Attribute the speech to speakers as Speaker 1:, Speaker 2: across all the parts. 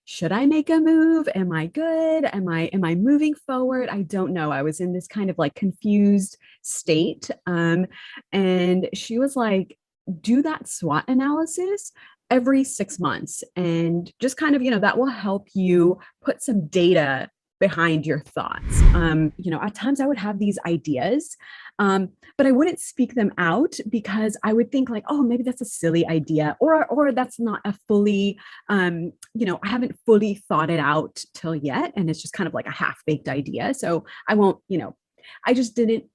Speaker 1: should I make a move? Am I good? Am I moving forward? I don't know. I was in this kind of like confused state. And she was like, do that SWOT analysis every 6 months and just kind of, that will help you put some data behind your thoughts. At times I would have these ideas, but I wouldn't speak them out because I would think like, oh, maybe that's a silly idea, or that's not a fully, I haven't fully thought it out till yet, and it's just kind of like a half-baked idea. So I won't, I just didn't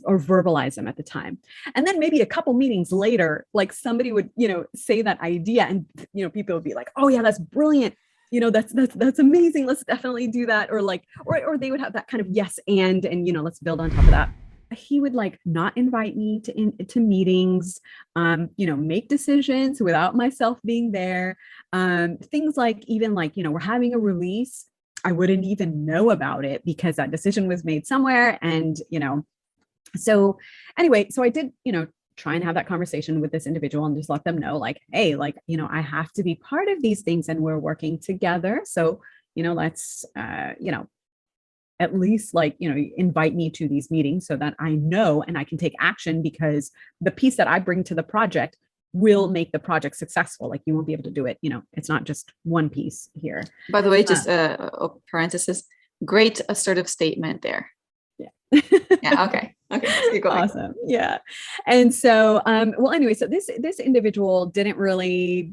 Speaker 1: or verbalize them at the time. And then maybe a couple meetings later, like somebody would, say that idea, and people would be like, oh yeah, that's brilliant. That's amazing. Let's definitely do that. Or like, or they would have that kind of yes and let's build on top of that. He would like not invite me to meetings, make decisions without myself being there. Things like, even like, we're having a release, I wouldn't even know about it because that decision was made somewhere. And, so anyway, so I did, try and have that conversation with this individual and just let them know like, hey, like, I have to be part of these things and we're working together. So, let's, at least like, invite me to these meetings so that I know and I can take action, because the piece that I bring to the project will make the project successful. Like you won't be able to do it. It's not just one piece here.
Speaker 2: By the way, just a parenthesis, great assertive statement there.
Speaker 1: Yeah.
Speaker 2: Yeah. Okay. Keep going.
Speaker 1: Awesome. Yeah. And so, well, anyway, so this individual didn't really,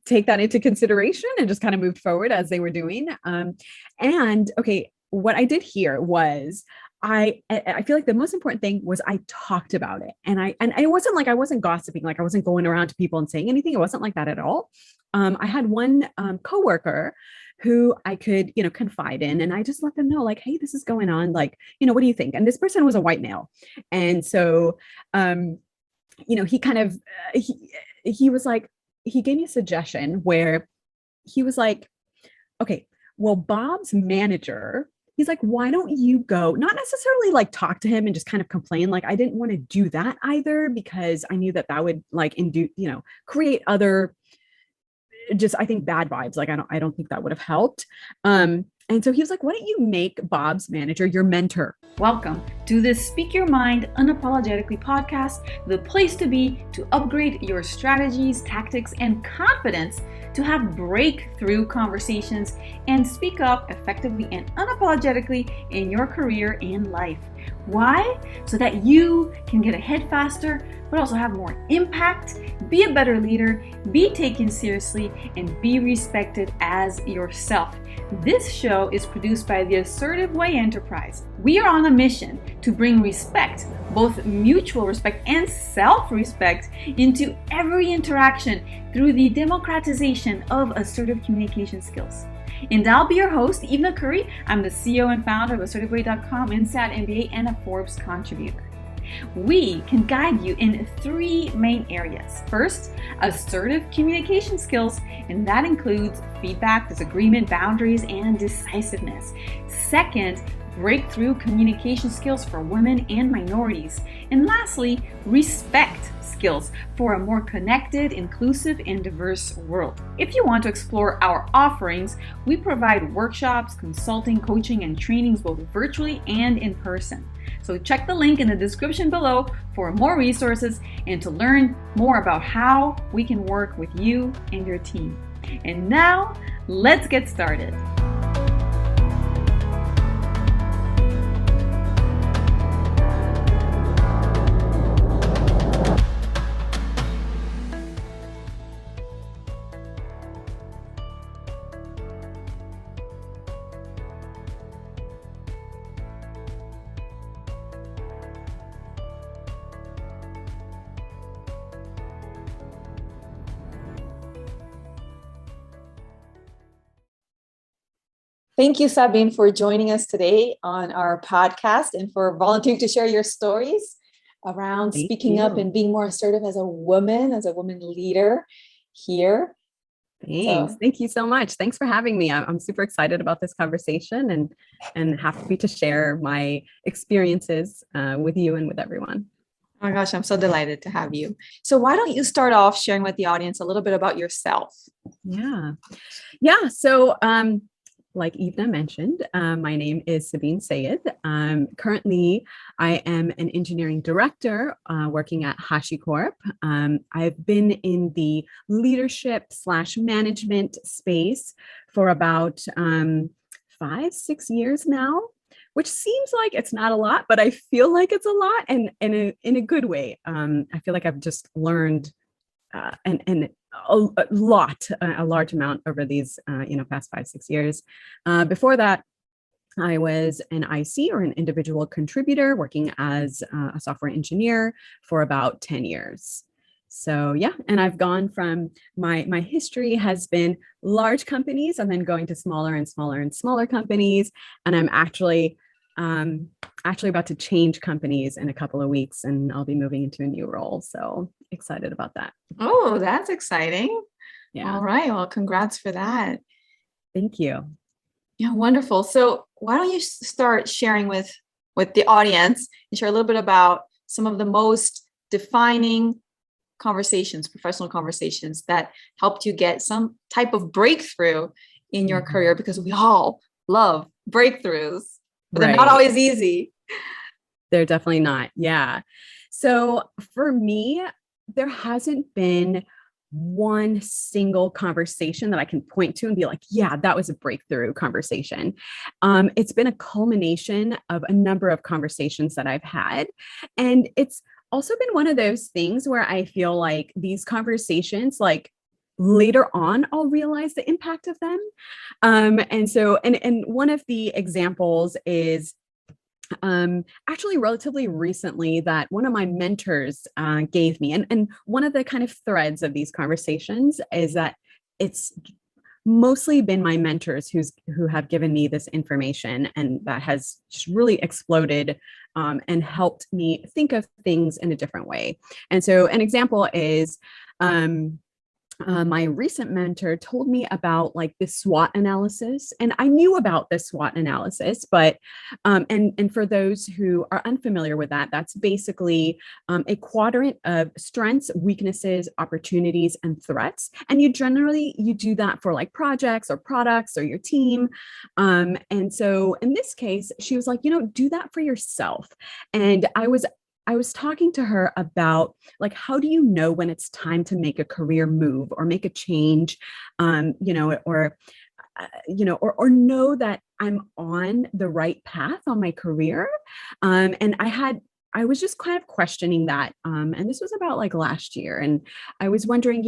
Speaker 1: take that into consideration and just kind of moved forward as they were doing. And okay, what I did here was I feel like the most important thing was I talked about it, and it wasn't like I wasn't gossiping, like I wasn't going around to people and saying anything. It wasn't like that at all. I had one coworker who I could, confide in, and I just let them know like, hey, this is going on. Like, what do you think? And this person was a white male, and so, he kind of he was like, he gave me a suggestion where he was like, okay, well, Bob's manager, he's like, why don't you go, not necessarily like talk to him and just kind of complain. Like, I didn't want to do that either, because I knew that would like induce, create other, just, I think, bad vibes. Like, I don't think that would have helped. And so he was like, why don't you make Bob's manager your mentor?
Speaker 3: Welcome to this Speak Your Mind Unapologetically podcast, the place to be to upgrade your strategies, tactics, and confidence to have breakthrough conversations and speak up effectively and unapologetically in your career and life. Why? So that you can get ahead faster, but also have more impact, be a better leader, be taken seriously, and be respected as yourself. This show is produced by the Assertive Way Enterprise. We are on a mission to bring respect, both mutual respect and self-respect, into every interaction through the democratization of assertive communication skills. And I'll be your host, Eva Curry. I'm the CEO and founder of AssertiveWay.com, INSEAD MBA, and a Forbes contributor. We can guide you in 3 main areas. First, assertive communication skills, and that includes feedback, disagreement, boundaries, and decisiveness. Second, breakthrough communication skills for women and minorities. And lastly, respect skills for a more connected, inclusive, and diverse world. If you want to explore our offerings, we provide workshops, consulting, coaching, and trainings both virtually and in person. So check the link in the description below for more resources and to learn more about how we can work with you and your team. And now, let's get started.
Speaker 2: Thank you, Sabeen, for joining us today on our podcast and for volunteering to share your stories around speaking up and being more assertive as a woman leader here.
Speaker 1: Thanks. Thank you so much. Thanks for having me. I'm super excited about this conversation and happy to share my experiences with you and with everyone.
Speaker 2: Oh my gosh, I'm so delighted to have you. So why don't you start off sharing with the audience a little bit about yourself?
Speaker 1: Yeah. Yeah. So, like Ivna mentioned, my name is Sabeen Sayed. Currently, I am an engineering director working at HashiCorp. I've been in the leadership slash management space for about 5, 6 years now, which seems like it's not a lot, but I feel like it's a lot, and in a good way. I feel like I've just learned and a large amount over these, past 5, 6 years. Before that, I was an IC, or an individual contributor, working as a software engineer for about 10 years. So yeah, and I've gone from my history has been large companies and then going to smaller and smaller and smaller companies. And I'm actually about to change companies in a couple of weeks, and I'll be moving into a new role. So excited about that.
Speaker 2: Oh, that's exciting.
Speaker 1: Yeah.
Speaker 2: All right. Well, congrats for that.
Speaker 1: Thank you.
Speaker 2: Yeah, wonderful. So why don't you start sharing with the audience and share a little bit about some of the most defining conversations, professional conversations that helped you get some type of breakthrough in your career, because we all love breakthroughs, but they're not always easy.
Speaker 1: They're definitely not. Yeah. So for me, there hasn't been one single conversation that I can point to and be like, yeah, that was a breakthrough conversation. It's been a culmination of a number of conversations that I've had. And it's also been one of those things where I feel like these conversations, like, later on, I'll realize the impact of them. And one of the examples is actually relatively recently that one of my mentors gave me. And one of the kind of threads of these conversations is that it's mostly been my mentors who have given me this information, and that has just really exploded and helped me think of things in a different way. And so an example is my recent mentor told me about, like, this SWOT analysis, and I knew about this SWOT analysis, but and for those who are unfamiliar with that, that's basically a quadrant of strengths, weaknesses, opportunities, and threats. And you do that for, like, projects or products or your team. And so in this case, she was like, do that for yourself. And I was talking to her about, like, how do you know when it's time to make a career move or make a change, or know that I'm on the right path on my career. And I was just kind of questioning that. And this was about, like, last year. And I was wondering,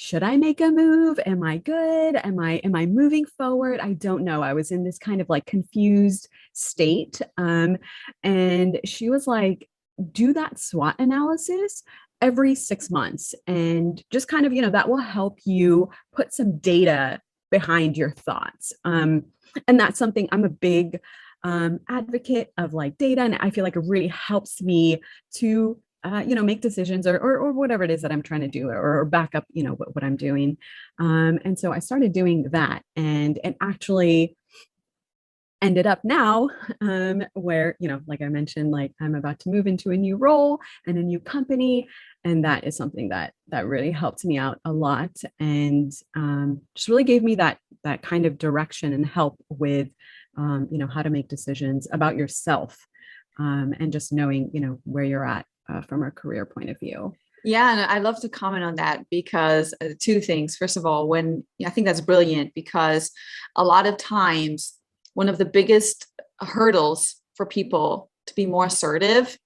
Speaker 1: should I make a move? Am I good? Am I moving forward? I don't know. I was in this kind of, like, confused state. And she was like, do that SWOT analysis every 6 months. And just kind of, that will help you put some data behind your thoughts. And that's something I'm a big advocate of, like, data. And I feel like it really helps me to make decisions or whatever it is that I'm trying to do, or back up, what I'm doing. And so I started doing that, and actually ended up now where, like I mentioned, like, I'm about to move into a new role and a new company. And that is something that really helped me out a lot, and just really gave me that kind of direction and help with, how to make decisions about yourself, and just knowing, where you're at from a career point of view.
Speaker 2: Yeah, and I love to comment on that because two things. First of all, I think that's brilliant, because a lot of times one of the biggest hurdles for people to be more assertive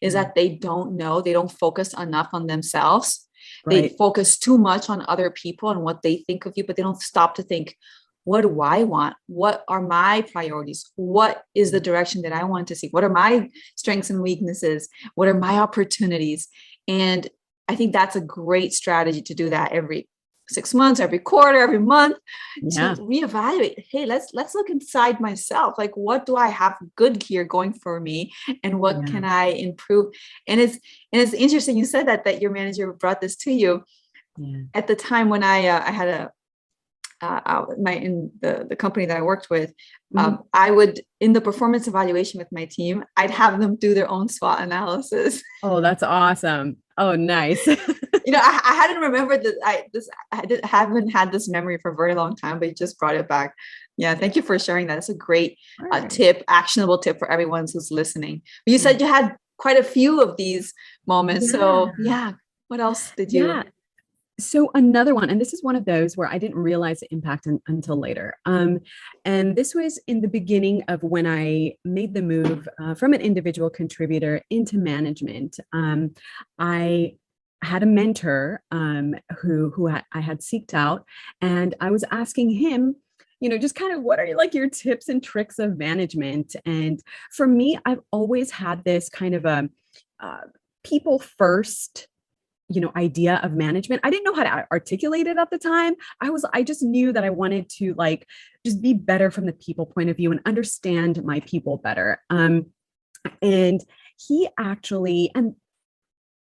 Speaker 2: is that they don't focus enough on themselves. Right. They focus too much on other people and what they think of you, but they don't stop to think, what do I want? What are my priorities? What is the direction that I want to see? What are my strengths and weaknesses? What are my opportunities? And I think that's a great strategy to do that every 6 months, every quarter, every month, to reevaluate. Hey, let's look inside myself. Like, what do I have good here going for me, and what can I improve? And it's interesting. You said that your manager brought this to you at the time when I had in the company that I worked with,
Speaker 1: Mhm.
Speaker 2: I would, in the performance evaluation with my team, I'd have them do their own SWOT analysis.
Speaker 1: Oh, that's awesome. Oh, nice.
Speaker 2: I hadn't remembered that haven't had this memory for a very long time, but you just brought it back. Yeah, thank you for sharing that. It's a great
Speaker 1: Right.
Speaker 2: tip, actionable tip for everyone who's listening. But you said you had quite a few of these moments. So yeah, what else did you?
Speaker 1: Yeah. So another one, and this is one of those where I didn't realize the impact until later. And this was in the beginning of when I made the move from an individual contributor into management. I had a mentor who I had seeked out, and I was asking him, just kind of what are like your tips and tricks of management? And for me, I've always had this kind of a people first idea of management. I didn't know how to articulate it at the time. I just knew that I wanted to like just be better from the people point of view and understand my people better. And he actually, and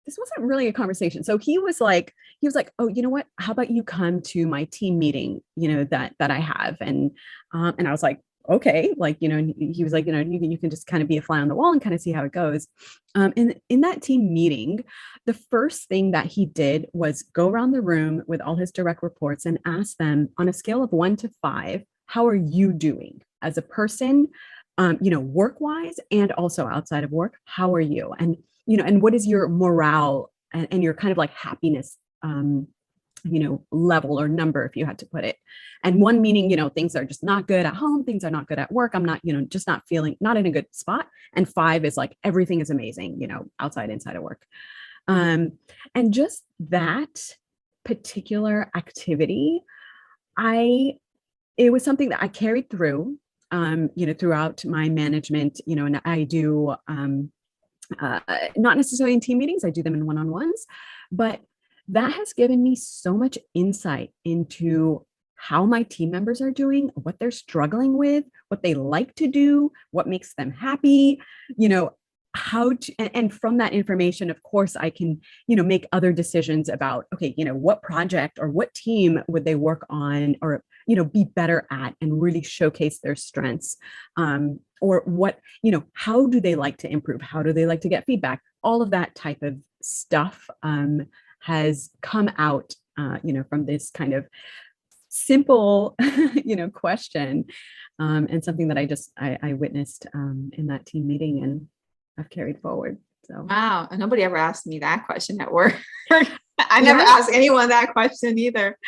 Speaker 1: this wasn't really a conversation. So he was like, oh, you know what? How about you come to my team meeting, that I have? And I was like, okay, like, he was like, you can just kind of be a fly on the wall and kind of see how it goes. And in that team meeting, the first thing that he did was go around the room with all his direct reports and ask them on a scale of 1 to 5, how are you doing as a person, work-wise and also outside of work? How are you? And what is your morale and your kind of like happiness, level or number, if you had to put it. And 1 meaning, things are just not good at home, things are not good at work. I'm not, just not not in a good spot. And 5 is like, everything is amazing, outside, inside of work. And just that particular activity, it was something that I carried through, throughout my management, and I do, not necessarily in team meetings, I do them in one-on-ones, but that has given me so much insight into how my team members are doing, what they're struggling with, what they like to do, what makes them happy, how to, and from that information, of course, I can, make other decisions about, okay, what project or what team would they work on or, be better at and really showcase their strengths. Or what, how do they like to improve? How do they like to get feedback? All of that type of stuff has come out, from this kind of simple, question, and something that I witnessed in that team meeting and I've carried forward. So
Speaker 2: wow, and nobody ever asked me that question at work. I never asked anyone that question either.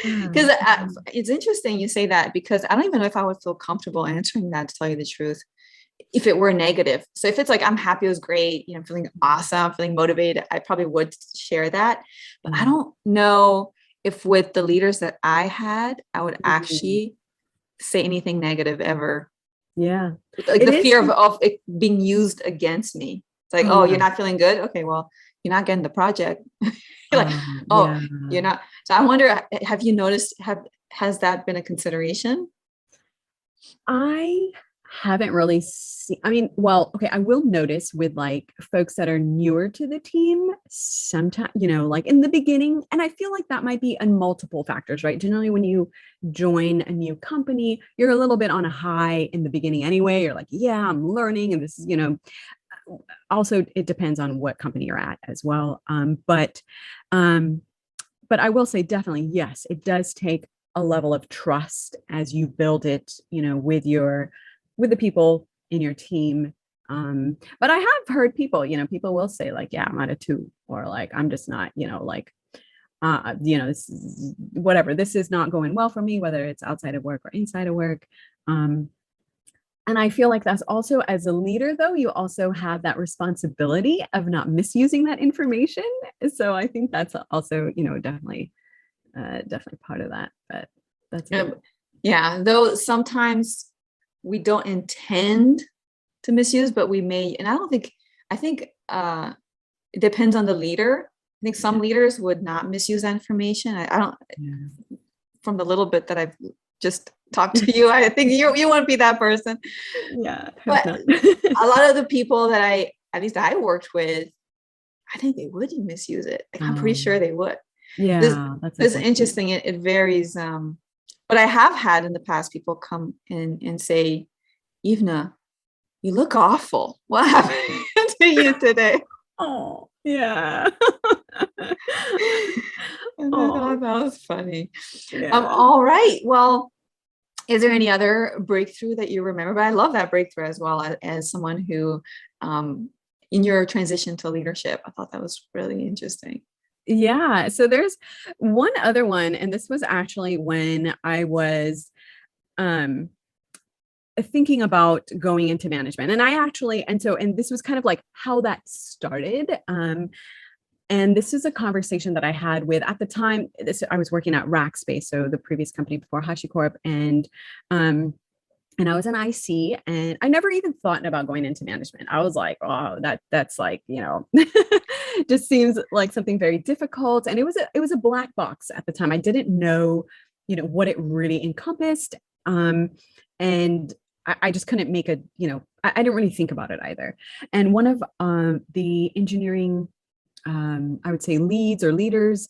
Speaker 2: Because it's interesting you say that, because I don't even know if I would feel comfortable answering that, to tell you the truth, if it were negative. So if it's like, I'm happy, it was great, I'm feeling awesome, feeling motivated, I probably would share that. But I don't know if with the leaders that I had, I would actually say anything negative ever.
Speaker 1: Yeah.
Speaker 2: Like the fear of it being used against me. It's like, oh, you're not feeling good. Okay, well, you're not getting the project. You're like, you're not. So I wonder, have you noticed, has that been a consideration?
Speaker 1: I haven't really seen, well, okay, I will notice with like folks that are newer to the team, sometimes, like in the beginning, and I feel like that might be on multiple factors, right? Generally, when you join a new company, you're a little bit on a high in the beginning anyway. You're like, yeah, I'm learning. And this is, also it depends on what company you're at as well. But I will say definitely, yes, it does take a level of trust as you build it, with the people in your team. But I have heard people will say like, yeah, I'm at a 2, or like, I'm just not, this is whatever, this is not going well for me, whether it's outside of work or inside of work. And I feel like that's also, as a leader, though, you also have that responsibility of not misusing that information. So I think that's also, definitely part of that. But that's it.
Speaker 2: Yeah, though sometimes we don't intend to misuse, but we may. And I think it depends on the leader. I think some leaders would not misuse that information. I don't, from the little bit that I've just talked to you, I think you wouldn't be that person.
Speaker 1: Yeah.
Speaker 2: But a lot of the people that I worked with, I think they would misuse it. Like, I'm pretty sure they would.
Speaker 1: Yeah.
Speaker 2: That's interesting. It varies But I have had in the past people come in and say, Ivna, you look awful. What happened to you today?
Speaker 1: Oh, yeah.
Speaker 2: And I
Speaker 1: Oh,
Speaker 2: thought that was funny.
Speaker 1: yeah.
Speaker 2: All right. Well, is there any other breakthrough that you remember? But I love that breakthrough as well as someone who, in your transition to leadership, I thought that was really interesting.
Speaker 1: Yeah. So there's one other one, and this was actually when I was um thinking about going into management. And I actually, and this was kind of like how that started. And this is a conversation that I had with, at the time, I was working at Rackspace, so the previous company before HashiCorp, and I was an IC, and I never even thought about going into management. I was like, oh, that's like, just seems like something very difficult. And it was a black box at the time. I didn't know, what it really encompassed. And I just couldn't make I didn't really think about it either. And one of the engineering, I would say, leads or leaders,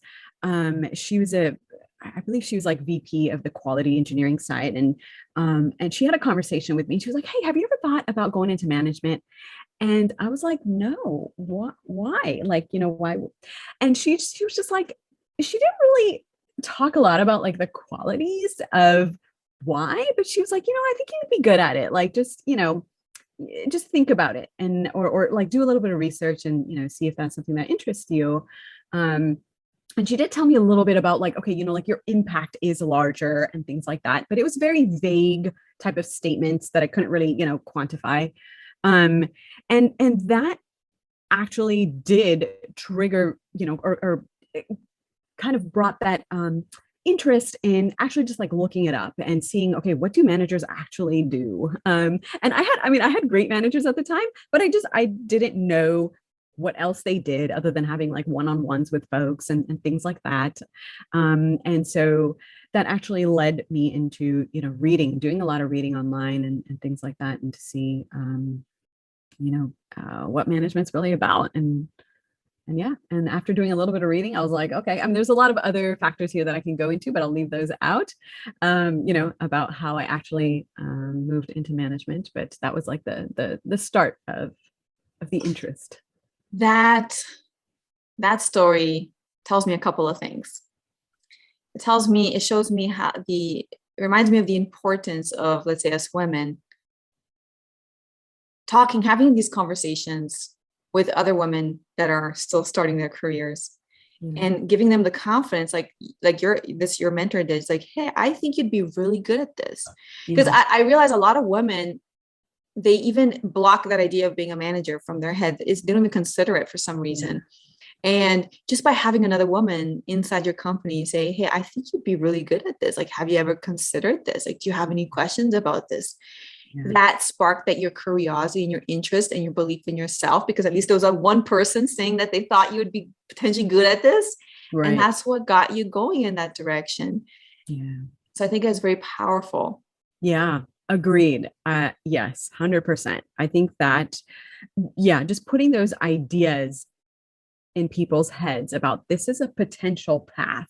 Speaker 1: she was I believe she was like VP of the quality engineering side. And she had a conversation with me. She was like, hey, have you ever thought about going into management? And I was like, no, why? Like, why? And she was just like, she didn't really talk a lot about like the qualities of why, but she was like, I think you'd be good at it. Like, just think about it, and or like do a little bit of research and see if that's something that interests you. And she did tell me a little bit about like, okay, like your impact is larger and things like that, but it was very vague type of statements that I couldn't really quantify. And that actually did trigger, or kind of brought that interest in actually just like looking it up and seeing, okay, what do managers actually do? And I had great managers at the time, but I didn't know what else they did other than having like one-on-ones with folks and things like that. And so that actually led me into, doing a lot of reading online and things like that, and to see, what management's really about. And yeah, and after doing a little bit of reading, I was like, okay, there's a lot of other factors here that I can go into, but I'll leave those out, about how I actually moved into management. But that was like the start of the interest.
Speaker 2: That story tells me a couple of things. It shows me it reminds me of the importance of, let's say, us women having these conversations with other women that are still starting their careers, and giving them the confidence, like your mentor did. It's like, hey, I think you'd be really good at this. Because I realize a lot of women, they even block that idea of being a manager from their head. They don't even consider it for some reason. And just by having another woman inside your company say, hey, I think you'd be really good at this. Like, have you ever considered this? Like, do you have any questions about this? That sparked your curiosity and your interest and your belief in yourself, because at least there was one person saying that they thought you would be potentially good at this. Right. And that's what got you going in that direction. Yeah. So I think it's very powerful.
Speaker 1: Yeah, agreed. Yes, 100%. I think that, just putting those ideas in people's heads about this is a potential path,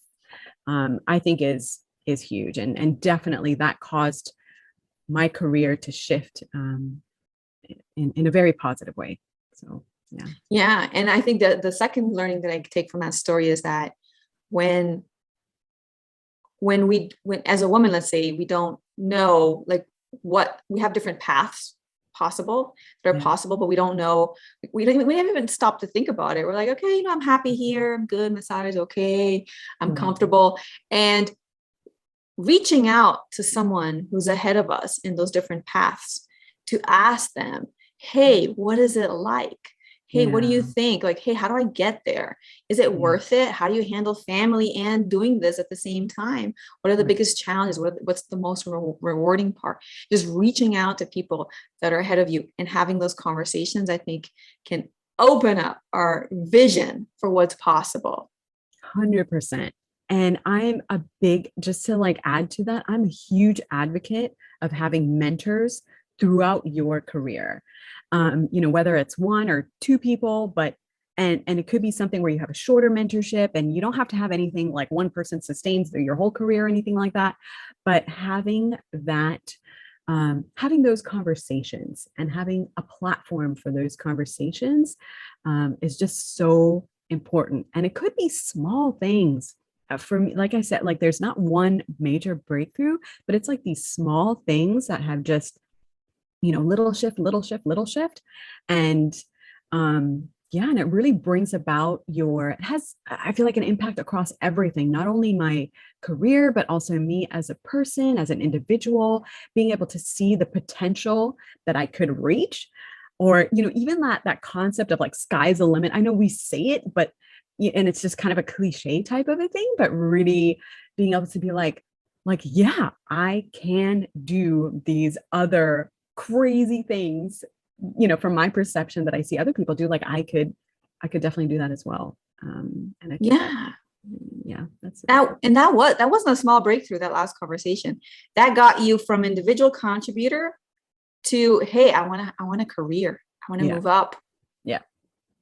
Speaker 1: I think is huge. And definitely that caused my career to shift in a very positive way. So, yeah.
Speaker 2: Yeah. And I think that the second learning that I take from that story is that when as a woman, let's say, we don't know, like, what we have different paths possible that are possible, but we don't know, we haven't even stopped to think about it. We're like, okay, I'm happy here. I'm good. My salary's okay. I'm comfortable. And reaching out to someone who's ahead of us in those different paths to ask them, hey, what is it like? Hey, what do you think? Like, hey, how do I get there? Is it worth it? How do you handle family and doing this at the same time? What are the biggest challenges? What's the most rewarding part? Just reaching out to people that are ahead of you and having those conversations, I think, can open up our vision for what's possible.
Speaker 1: 100%. And I'm just to like add to that, I'm a huge advocate of having mentors throughout your career. Whether it's one or two people, but and it could be something where you have a shorter mentorship and you don't have to have anything like one person sustains through your whole career or anything like that. But having those conversations and having a platform for those conversations is just so important. And it could be small things. For me, like I said, like there's not one major breakthrough, but it's like these small things that have just, little shift, little shift, little shift. And yeah, and it really brings about it has, I feel like, an impact across everything, not only my career, but also me as a person, as an individual, being able to see the potential that I could reach. Or, even that concept of like sky's the limit. I know we say it, but and it's just kind of a cliche type of a thing, but really being able to be like, yeah, I can do these other crazy things, from my perception that I see other people do. Like I could definitely do that as well. And I think
Speaker 2: that wasn't a small breakthrough, that last conversation. That got you from individual contributor to, hey, I want a career. I want to move up.
Speaker 1: Yeah.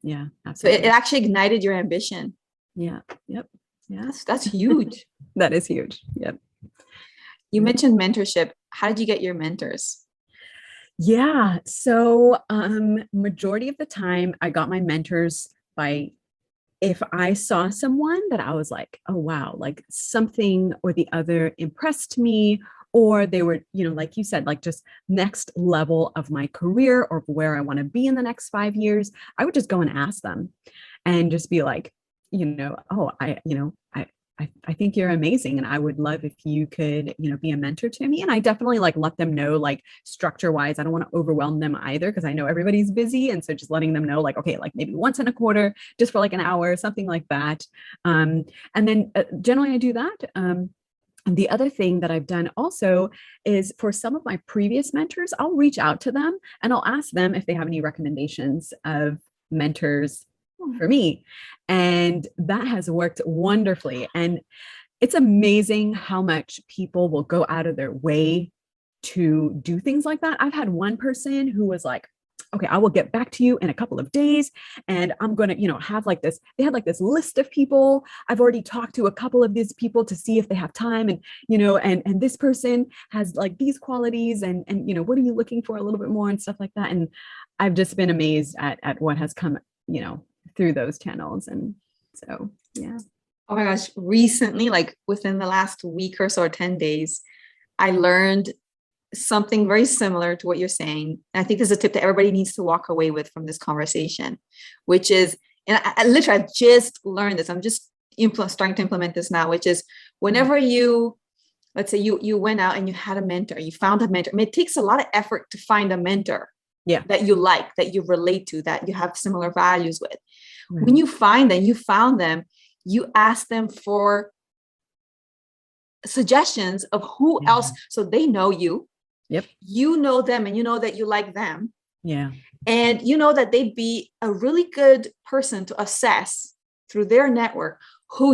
Speaker 1: Yeah,
Speaker 2: absolutely. So it actually ignited your ambition.
Speaker 1: Yeah. Yep. Yeah.
Speaker 2: That's huge.
Speaker 1: That is huge. Yep.
Speaker 2: You mentioned mentorship. How did you get your mentors?
Speaker 1: Yeah. So majority of the time I got my mentors by, if I saw someone that I was like, oh, wow, like something or the other impressed me, or they were, like you said, like just next level of my career or where I want to be in the next 5 years, I would just go and ask them and just be like, oh, I think you're amazing. And I would love if you could, be a mentor to me. And I definitely like let them know, like structure wise, I don't want to overwhelm them either, because I know everybody's busy. And so just letting them know like, okay, like maybe once in a quarter, just for like an hour, something like that. And then generally I do that. And the other thing that I've done also is for some of my previous mentors, I'll reach out to them and I'll ask them if they have any recommendations of mentors for me. And that has worked wonderfully. And it's amazing how much people will go out of their way to do things like that. I've had one person who was like, okay, I will get back to you in a couple of days. And I'm going to, have like this, they had like this list of people. I've already talked to a couple of these people to see if they have time. And, and this person has like these qualities and, what are you looking for a little bit more and stuff like that. And I've just been amazed at what has come, through those channels. And so, yeah.
Speaker 2: Oh my gosh. Recently, like within the last week or so, or 10 days, I learned something very similar to what you're saying. And I think this is a tip that everybody needs to walk away with from this conversation, which is, and I just learned this. I'm just starting to implement this now, which is whenever let's say you went out and you had a mentor, you found a mentor. I mean, it takes a lot of effort to find a mentor that you like, that you relate to, that you have similar values with. Right. When you found them, you ask them for suggestions of who else, so they know you.
Speaker 1: Yep.
Speaker 2: You know them and you know that you like them.
Speaker 1: Yeah.
Speaker 2: And you know that they'd be a really good person to assess through their network who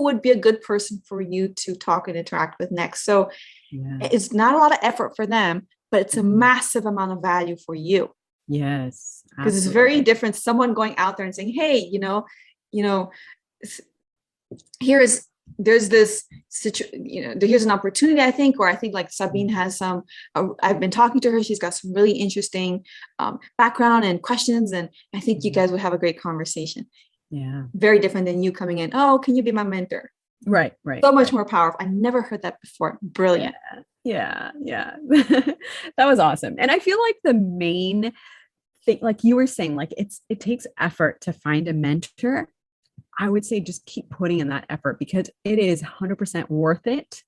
Speaker 2: would be a good person for you to talk and interact with next. So it's not a lot of effort for them, but it's a massive amount of value for you.
Speaker 1: Yes.
Speaker 2: Because it's very different. Someone going out there and saying, hey, there's this situation, here's an opportunity, I think like Sabeen has some, I've been talking to her. She's got some really interesting background and questions. And I think you guys would have a great conversation.
Speaker 1: Yeah.
Speaker 2: Very different than you coming in. Oh, can you be my mentor?
Speaker 1: Right.
Speaker 2: So much more powerful. I never heard that before. Brilliant.
Speaker 1: Yeah. That was awesome. And I feel like the main thing, like you were saying, like it takes effort to find a mentor. I would say just keep putting in that effort, because it is 100% worth it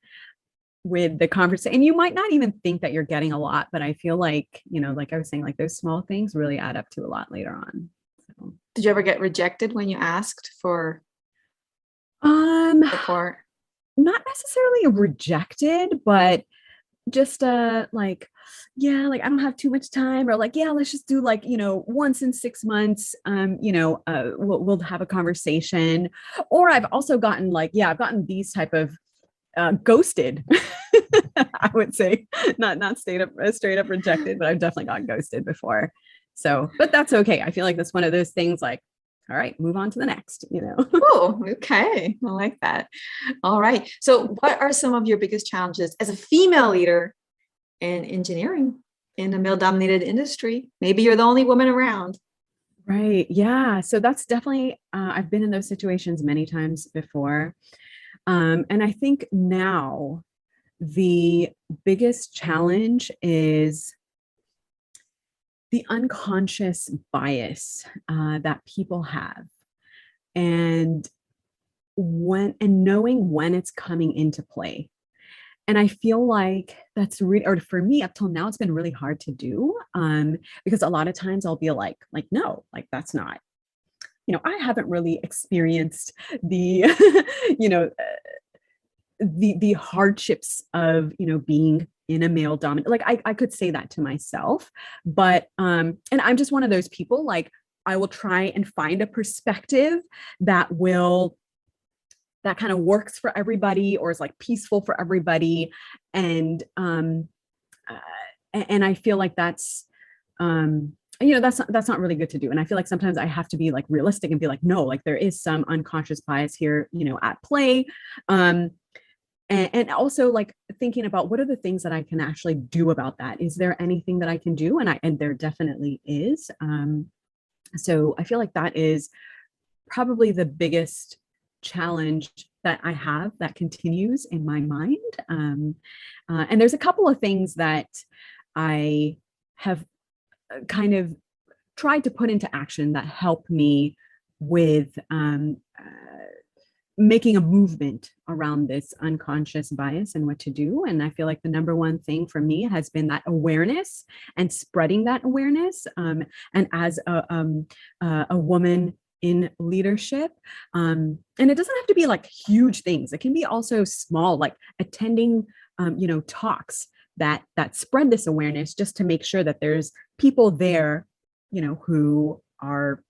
Speaker 1: with the conversation. And you might not even think that you're getting a lot, but I feel like, like I was saying, like those small things really add up to a lot later on. So.
Speaker 2: Did you ever get rejected when you asked for support?
Speaker 1: Not necessarily rejected, but just like, yeah, like I don't have too much time, or like, yeah, let's just do like, once in 6 months, we'll have a conversation. Or I've also gotten like, I've gotten these type of ghosted. I would say not straight up rejected, but I've definitely gotten ghosted before. So, but that's okay. I feel like that's one of those things like, all right, move on to the next,
Speaker 2: Oh, okay. I like that. All right. So what are some of your biggest challenges as a female leader in engineering in a male-dominated industry? Maybe you're the only woman around.
Speaker 1: Right. Yeah. So that's definitely, I've been in those situations many times before. And I think now the biggest challenge is the unconscious bias that people have. And knowing when it's coming into play. And I feel like that's really, or for me up till now, it's been really hard to do, because a lot of times I'll be like, no, like that's not, I haven't really experienced the, the hardships of, being in a male dominant, like I could say that to myself, but, and I'm just one of those people, like I will try and find a perspective that kind of works for everybody or is like peaceful for everybody. And I feel like that's that's not really good to do. And I feel like sometimes I have to be like realistic and be like, no, like there is some unconscious bias here, at play. And also like thinking about what are the things that I can actually do about that? Is there anything that I can do? And there definitely is. So I feel like that is probably the biggest challenge that I have that continues in my mind. And there's a couple of things that I have kind of tried to put into action that help me with making a movement around this unconscious bias and what to do. And I feel like the number one thing for me has been that awareness and spreading that awareness. And as a woman in leadership. And it doesn't have to be like huge things. It can be also small, like attending, talks that spread this awareness just to make sure that there's people there, who are,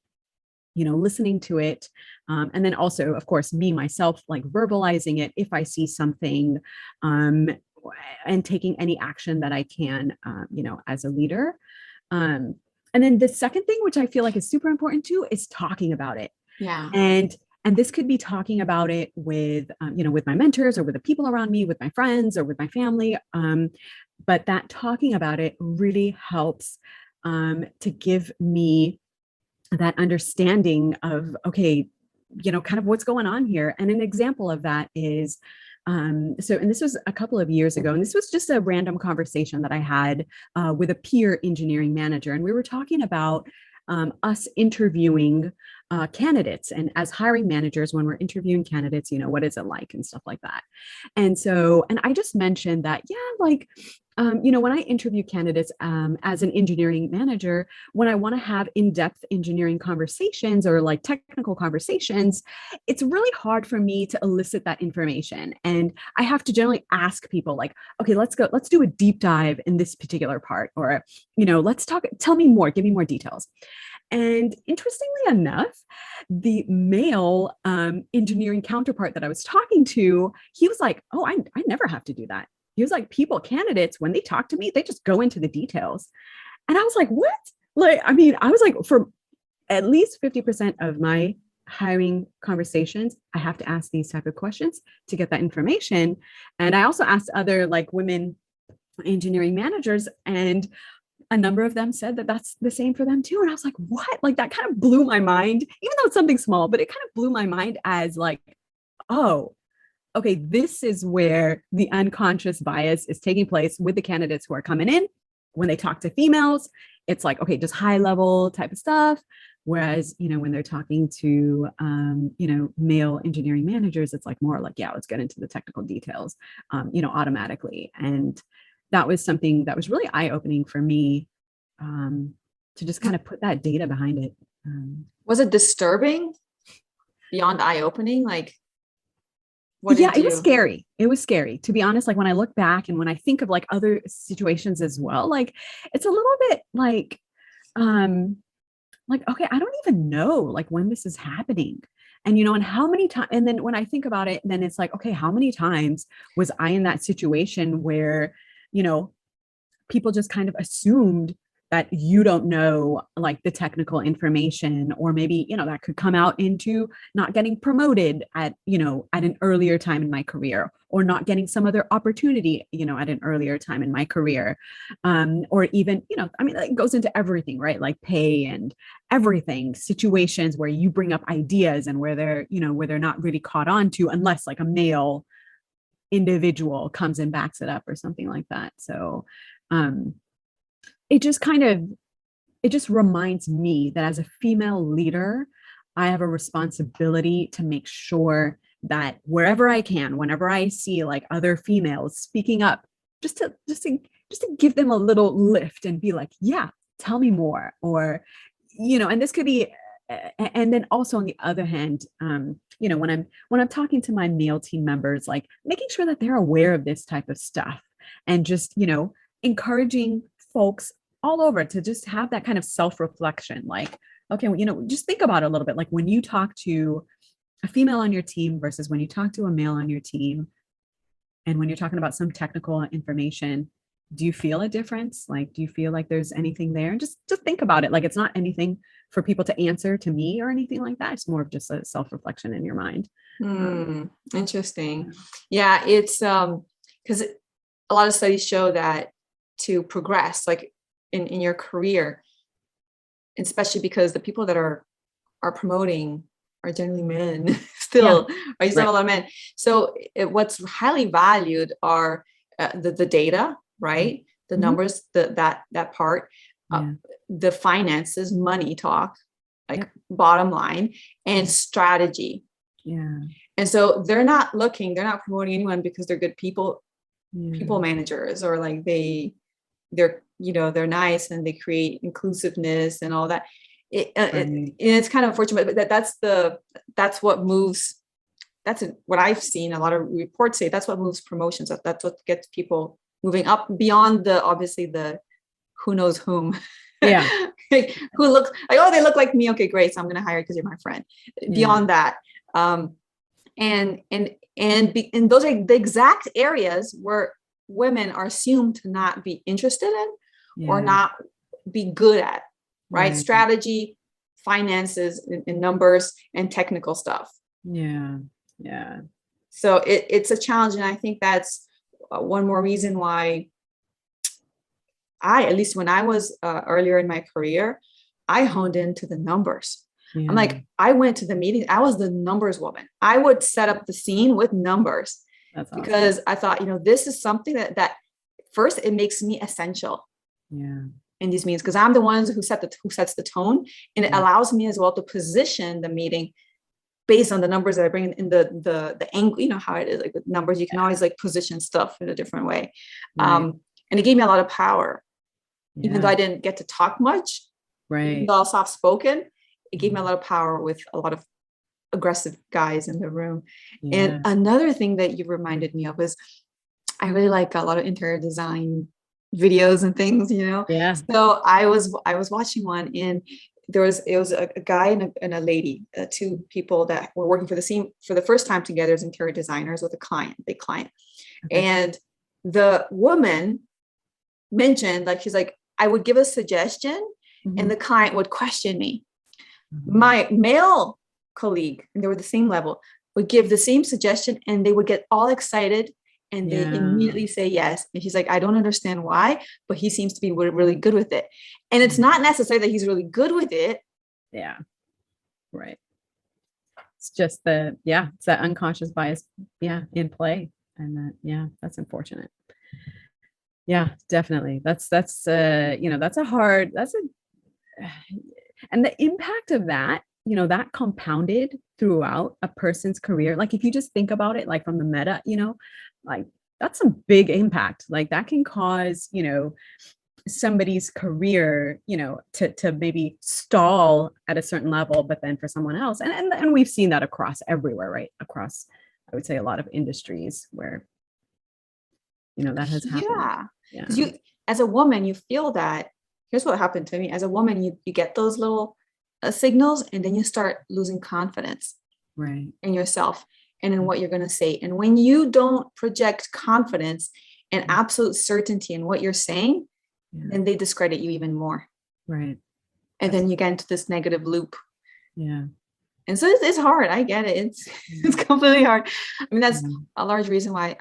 Speaker 1: listening to it. And then also, of course, me, myself, like verbalizing it if I see something, and taking any action that I can, as a leader. And then the second thing, which I feel like is super important too, is talking about it.
Speaker 2: Yeah.
Speaker 1: And this could be talking about it with, with my mentors or with the people around me, with my friends or with my family. But that talking about it really helps to give me that understanding of, okay, kind of what's going on here. And an example of that is, and this was a couple of years ago, and this was just a random conversation that I had with a peer engineering manager. And we were talking about us interviewing candidates, and as hiring managers, when we're interviewing candidates, what is it like and stuff like that. And I just mentioned that, yeah, like, when I interview candidates as an engineering manager, when I want to have in-depth engineering conversations or like technical conversations, it's really hard for me to elicit that information. And I have to generally ask people like, okay, let's do a deep dive in this particular part, or, let's talk, tell me more, give me more details. And interestingly enough, the male engineering counterpart that I was talking to, he was like, oh, I never have to do that. He was like, candidates, when they talk to me, they just go into the details. And I was like, what? Like, I mean, I was like, for at least 50% of my hiring conversations, I have to ask these type of questions to get that information. And I also asked other like women engineering managers, and a number of them said that that's the same for them too. And I was like, what? Like that kind of blew my mind, even though it's something small, but it kind of blew my mind as like, oh, okay, this is where the unconscious bias is taking place with the candidates who are coming in. When they talk to females, it's like, okay, just high level type of stuff. Whereas, when they're talking to, male engineering managers, it's like more like, yeah, let's get into the technical details, automatically. And that was something that was really eye-opening for me, to just kind of put that data behind it.
Speaker 2: Was it disturbing beyond eye-opening? Like,
Speaker 1: it was scary. It was scary, to be honest. Like when I look back and when I think of like other situations as well, like it's a little bit like, okay, I don't even know like when this is happening. And, and how many times, and then when I think about it, then it's like, okay, how many times was I in that situation where, people just kind of assumed that you don't know like the technical information, or maybe, that could come out into not getting promoted at, at an earlier time in my career, or not getting some other opportunity, at an earlier time in my career. Or even, it goes into everything, right? Like pay and everything, situations where you bring up ideas and where they're not really caught on to, unless like a male individual comes and backs it up or something like that. So, it just reminds me that as a female leader, I have a responsibility to make sure that wherever I can, whenever I see like other females speaking up, just to give them a little lift and be like, yeah, tell me more. Or, and this could be, and then also on the other hand, when I'm talking to my male team members, like making sure that they're aware of this type of stuff, and just, encouraging folks all over to just have that kind of self-reflection. Like, okay, well, just think about it a little bit. Like when you talk to a female on your team versus when you talk to a male on your team, and when you're talking about some technical information, do you feel a difference? Like, do you feel like there's anything there? And just think about it. Like, it's not anything for people to answer to me or anything like that. It's more of just a self-reflection in your mind.
Speaker 2: Interesting. Yeah, it's because a lot of studies show that to progress, like in your career, especially because the people that are promoting are generally men still, right? Still a lot of men. So what's highly valued are the data, right? The numbers, that part, the finances, money talk, like bottom line, and strategy.
Speaker 1: Yeah.
Speaker 2: And so they're not promoting anyone because they're good people managers, or like they're nice and they create inclusiveness and all that. It's kind of unfortunate, but that's what moves. That's what I've seen a lot of reports say. That's what moves promotions. That's what gets people moving up beyond obviously the who knows whom.
Speaker 1: Yeah.
Speaker 2: Who looks like, oh, they look like me. Okay, great. So I'm going to hire you because you're my friend. Beyond that. And those are the exact areas where women are assumed to not be interested in or not be good at, right? Strategy, finances, and numbers, and technical stuff.
Speaker 1: Yeah.
Speaker 2: So it's a challenge. And I think that's one more reason why at least when I was earlier in my career, I honed into the numbers. I'm like, I went to the meetings. I was the numbers woman. I would set up the scene with numbers. That's awesome. Because I thought, this is something that first, it makes me essential in these meetings, because I'm the one who sets the tone, and it allows me as well to position the meeting based on the numbers that I bring in the angle. How it is, like with numbers, you can always like position stuff in a different way. And it gave me a lot of power, even though I didn't get to talk much, even though I was soft spoken. It gave me a lot of power with a lot of aggressive guys in the room. And another thing that you reminded me of is I really like a lot of interior design videos and things, So I was watching one, and it was a guy and a lady, two people that were working for the first time together as interior designers with a big client. Okay. And the woman mentioned, like, she's like, I would give a suggestion and the client would question me. My male colleague, and they were the same level, would give the same suggestion and they would get all excited and they immediately say yes. And she's like, I don't understand why, but he seems to be really good with it. And it's not necessarily that he's really good with it.
Speaker 1: Yeah. Right. It's just it's that unconscious bias, in play. And that's unfortunate. Yeah, definitely. That's and the impact of that, that compounded throughout a person's career. Like if you just think about it, like from the meta, like that's a big impact. Like that can cause, somebody's career, to maybe stall at a certain level, but then for someone else. And we've seen that across everywhere, right? Across, I would say, a lot of industries where, that has happened.
Speaker 2: Yeah. You, as a woman, you feel that. Here's what happened to me. As a woman, you get those little signals, and then you start losing confidence in yourself and in what you're going to say. And when you don't project confidence and absolute certainty in what you're saying, then they discredit you even more.
Speaker 1: Right.
Speaker 2: And then you get into this negative loop.
Speaker 1: Yeah.
Speaker 2: And so it's hard. I get it. It's completely hard. I mean, that's a large reason why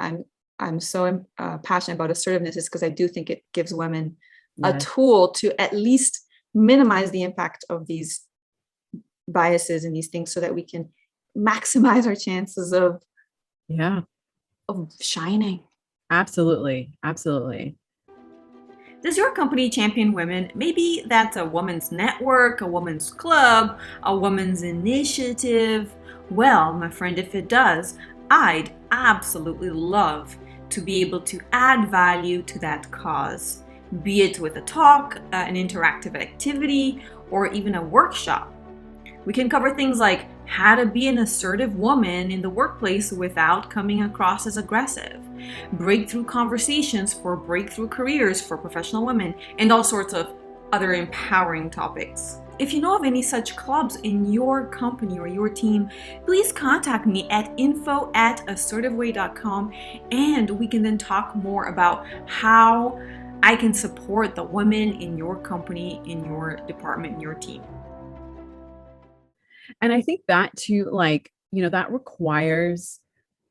Speaker 2: I'm so passionate about assertiveness, is because I do think it gives women a tool to at least minimize the impact of these biases and these things, so that we can maximize our chances of shining.
Speaker 1: Absolutely. Absolutely.
Speaker 3: Does your company champion women? Maybe that's a women's network, a women's club, a women's initiative. Well, my friend, if it does, I'd absolutely love to be able to add value to that cause, be it with a talk, an interactive activity, or even a workshop. We can cover things like how to be an assertive woman in the workplace without coming across as aggressive, breakthrough conversations for breakthrough careers for professional women, and all sorts of other empowering topics. If you know of any such clubs in your company or your team, please contact me at info@assertiveway.com, and we can then talk more about how I can support the women in your company, in your department, in your team.
Speaker 1: And I think that too, like, that requires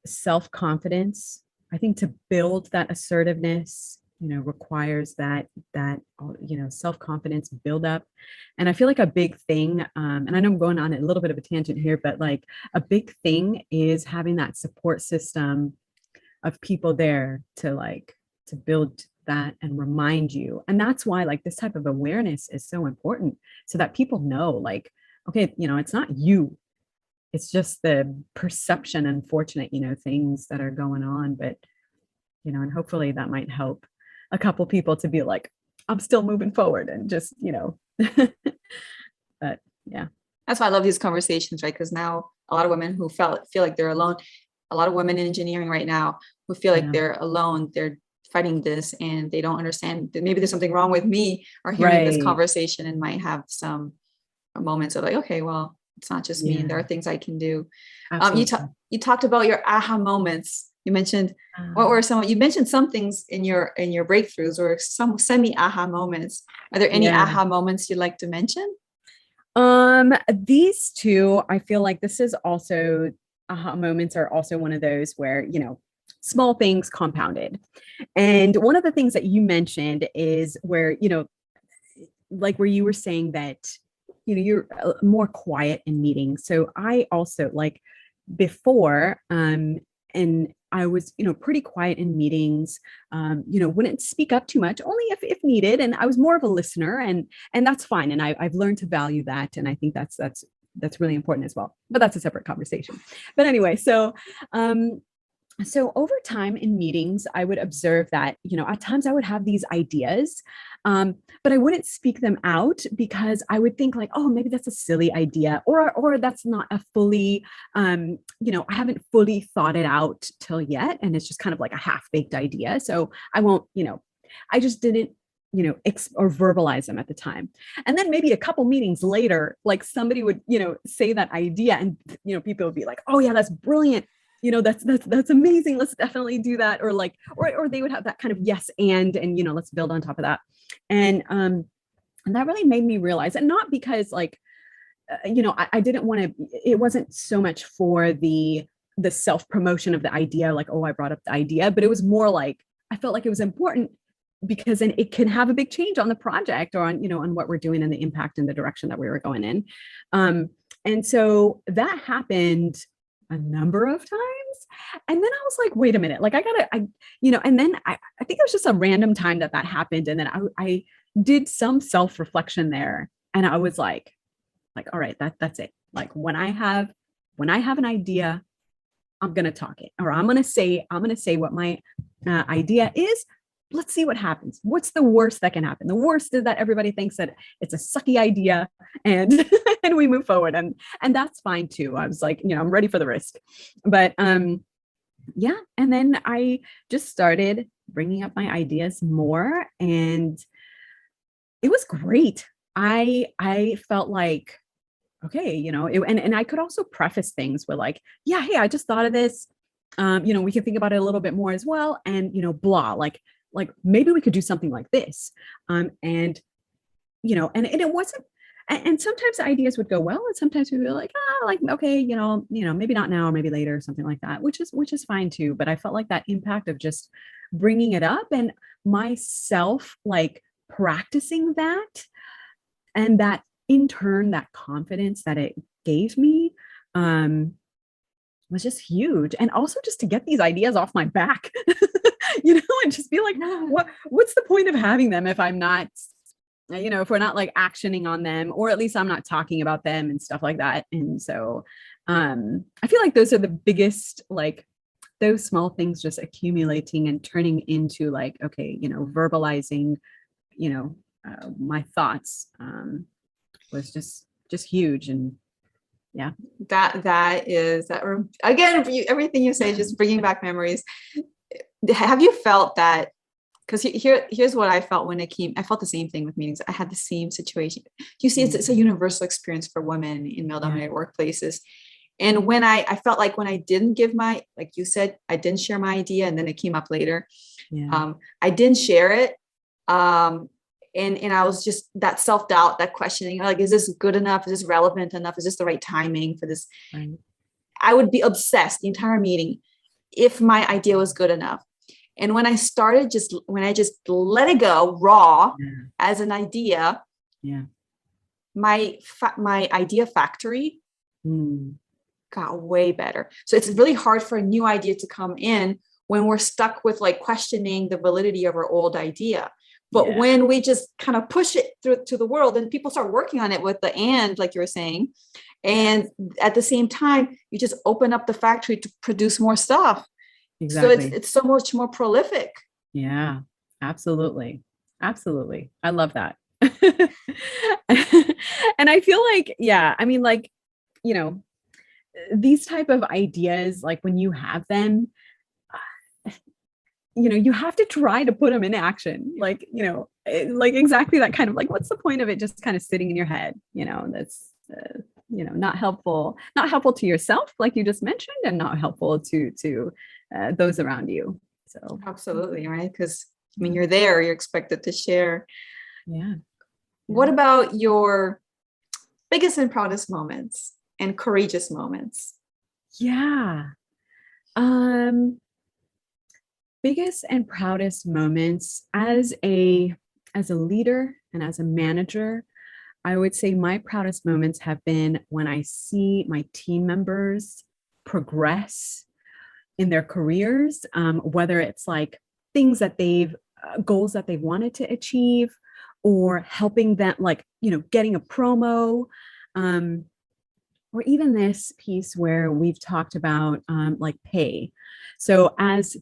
Speaker 1: self-confidence. I think to build that assertiveness, requires that self-confidence build up. And I feel like a big thing, and I know I'm going on a little bit of a tangent here, but like a big thing is having that support system of people there to build that and remind you. And that's why like this type of awareness is so important, so that people know, like, okay, it's not you. It's just the perception, unfortunate, things that are going on. But, and hopefully that might help a couple people to be like, I'm still moving forward, and just, but yeah.
Speaker 2: That's why I love these conversations, right? Because now a lot of women who feel like they're alone, a lot of women in engineering right now who feel like they're alone, they're fighting this, and they don't understand that maybe there's something wrong with me, or hearing this conversation, and might have some moments of like, okay, well, it's not just me, and there are things I can do. You talked about your aha moments. You mentioned what were some? You mentioned some things in your breakthroughs, or some semi aha moments. Are there any aha moments you'd like to mention?
Speaker 1: These two, I feel like this is also, aha moments are also one of those where, small things compounded. And one of the things that you mentioned is where, like where you were saying that, you're more quiet in meetings. So I also, like, before, and I was, pretty quiet in meetings, wouldn't speak up too much, only if needed. And I was more of a listener, and that's fine. And I've learned to value that. And I think that's really important as well, but that's a separate conversation. But anyway, so over time in meetings, I would observe that, at times I would have these ideas, but I wouldn't speak them out, because I would think like, oh, maybe that's a silly idea, or that's not a fully, I haven't fully thought it out till yet. And it's just kind of like a half-baked idea. So I won't, I just didn't, or verbalize them at the time. And then maybe a couple meetings later, like somebody would, say that idea, and, people would be like, oh yeah, that's brilliant. That's amazing. Let's definitely do that. Or like, or they would have that kind of yes, and, let's build on top of that. And that really made me realize, and not because like, I didn't want to, it wasn't so much for the self-promotion of the idea, like, oh, I brought up the idea, but it was more like, I felt like it was important because then it can have a big change on the project, or on, on what we're doing, and the impact and the direction that we were going in. And so that happened a number of times. And then I was like, wait a minute, like and then I think it was just a random time that happened. And then I did some self-reflection there, and I was like, all right, that's it. Like when I have an idea, I'm going to talk it, or I'm going to say what my idea is. Let's see what happens. What's the worst that can happen? The worst is that everybody thinks that it's a sucky idea, and and we move forward, and that's fine too. I was like, I'm ready for the risk. But yeah, and then I just started bringing up my ideas more, and it was great. I felt like, okay, and I could also preface things with like, yeah, hey, I just thought of this. We can think about it a little bit more as well, and blah, like, like maybe we could do something like this. And and it wasn't, and sometimes ideas would go well, and sometimes we were like, like, okay, maybe not now or maybe later or something like that, which is fine too. But I felt like that impact of just bringing it up and myself like practicing that, and that in turn, that confidence that it gave me, was just huge. And also just to get these ideas off my back, and just be like, what's the point of having them if I'm not, if we're not like actioning on them, or at least I'm not talking about them and stuff like that. And so I feel like those are the biggest, like those small things just accumulating and turning into like, okay, verbalizing, my thoughts was just huge. And yeah,
Speaker 2: that is that again, everything you say is just bringing back memories. Have you felt that? Because here's what I felt when I felt the same thing with meetings. I had the same situation. You see, it's a universal experience for women in male-dominated workplaces. And when I felt like when I didn't give like you said, I didn't share my idea, and then it came up later. I didn't share it. And I was just that self-doubt, that questioning, like, is this good enough? Is this relevant enough? Is this the right timing for this? Right. I would be obsessed the entire meeting if my idea was good enough. And when I just let it go raw as an idea, my idea factory got way better. So it's really hard for a new idea to come in when we're stuck with like questioning the validity of our old idea. But when we just kind of push it through to the world, and people start working on it with like you were saying, and at the same time, you just open up the factory to produce more stuff. Exactly. So it's so much more prolific.
Speaker 1: Yeah, absolutely. Absolutely. I love that. And I feel like, I mean, like, these type of ideas, like when you have them, you have to try to put them in action. Like, like exactly that kind of like, what's the point of it just kind of sitting in your head? That's, not helpful to yourself, like you just mentioned, and not helpful to those around you. So
Speaker 2: absolutely, right? Because I mean, you're there, you're expected to share.
Speaker 1: Yeah.
Speaker 2: What about your biggest and proudest moments and courageous moments?
Speaker 1: Yeah. Biggest and proudest moments as a leader and as a manager, I would say my proudest moments have been when I see my team members progress in their careers, whether it's like things that goals that they've wanted to achieve, or helping them, like, getting a promo, or even this piece where we've talked about like pay. So as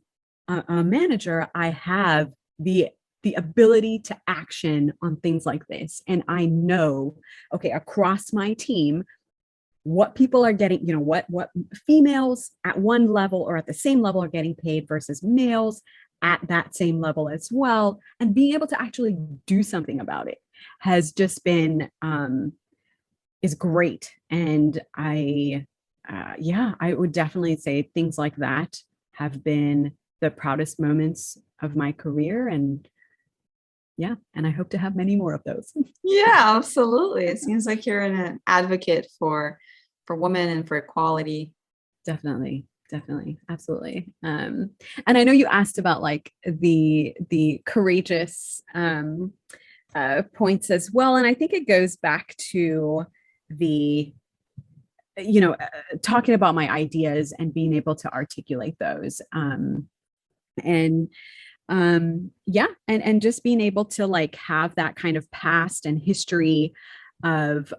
Speaker 1: a manager, I have the ability to action on things like this. And I know, okay, across my team, what people are getting, what females at one level or at the same level are getting paid versus males at that same level as well. And being able to actually do something about it has just been, is great. And I would definitely say things like that have been the proudest moments of my career. And I hope to have many more of those.
Speaker 2: Yeah, absolutely. It seems like you're an advocate for women and for equality.
Speaker 1: Definitely. Absolutely. And I know you asked about like the courageous points as well. And I think it goes back to the, talking about my ideas and being able to articulate those. And just being able to like have that kind of past and history of,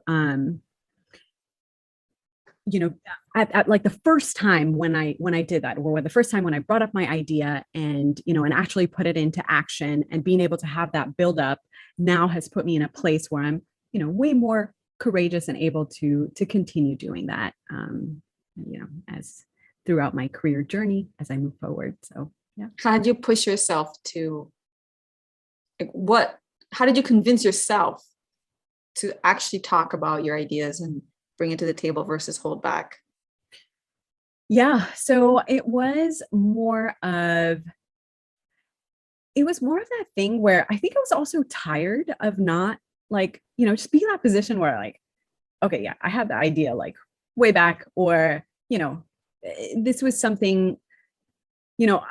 Speaker 1: at like the first time when I did that, or the first time when I brought up my idea and, and actually put it into action, and being able to have that build up now has put me in a place where I'm, way more courageous and able to continue doing that, as throughout my career journey as I move forward. So, yeah.
Speaker 2: How did you push yourself to, how did you convince yourself to actually talk about your ideas and bring it to the table versus hold back?
Speaker 1: Yeah. So it was more of, it was more of that thing where I think I was also tired of not like, just being in that position where like, okay, yeah, I have the idea like way back, or, this was something, you know,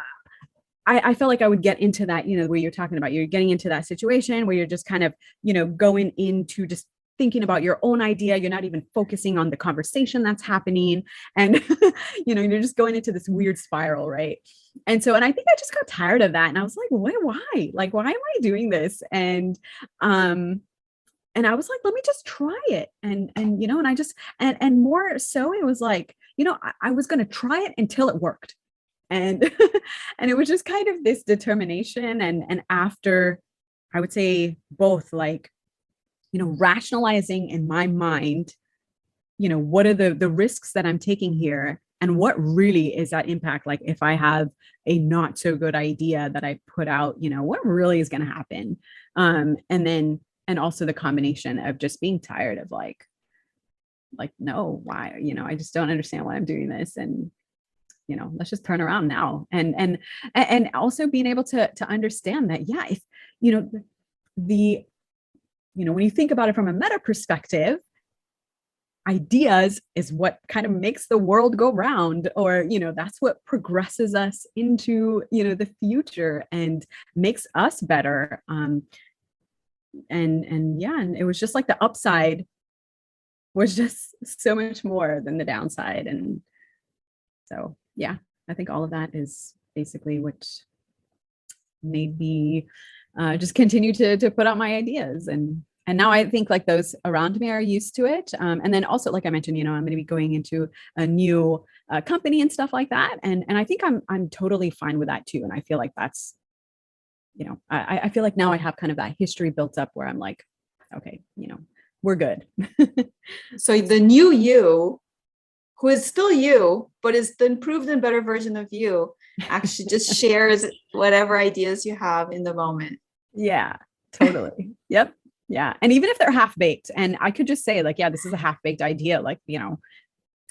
Speaker 1: I felt like I would get into that, where you're talking about, you're getting into that situation where you're just kind of, going into just thinking about your own idea. You're not even focusing on the conversation that's happening. And, you're just going into this weird spiral. Right. And I think I just got tired of that. And I was like, why? Like, why am I doing this? And I was like, let me just try it. And I just, and more so it was like, I was going to try it until it worked. And, and it was just kind of this determination. And after, I would say both like, rationalizing in my mind, what are the risks that I'm taking here? And what really is that impact? Like if I have a not so good idea that I put out, what really is going to happen? And also the combination of just being tired of like, no, why, I just don't understand why I'm doing this. And, let's just turn around now. And also being able to understand that, yeah, if, when you think about it from a meta perspective, ideas is what kind of makes the world go round, or, that's what progresses us into, the future and makes us better. And it was just like the upside was just so much more than the downside. And so, yeah, I think all of that is basically what made me just continue to put out my ideas. And now I think like those around me are used to it. And then also, like I mentioned, I'm going to be going into a new company and stuff like that. And I think I'm totally fine with that too. And I feel like that's, I feel like now I have kind of that history built up where I'm like, okay, we're good.
Speaker 2: So the new you, who is still you, but is the improved and better version of you, actually just shares whatever ideas you have in the moment.
Speaker 1: Yeah, totally. Yep. Yeah. And even if they're half baked, and I could just say like, yeah, this is a half baked idea. Like,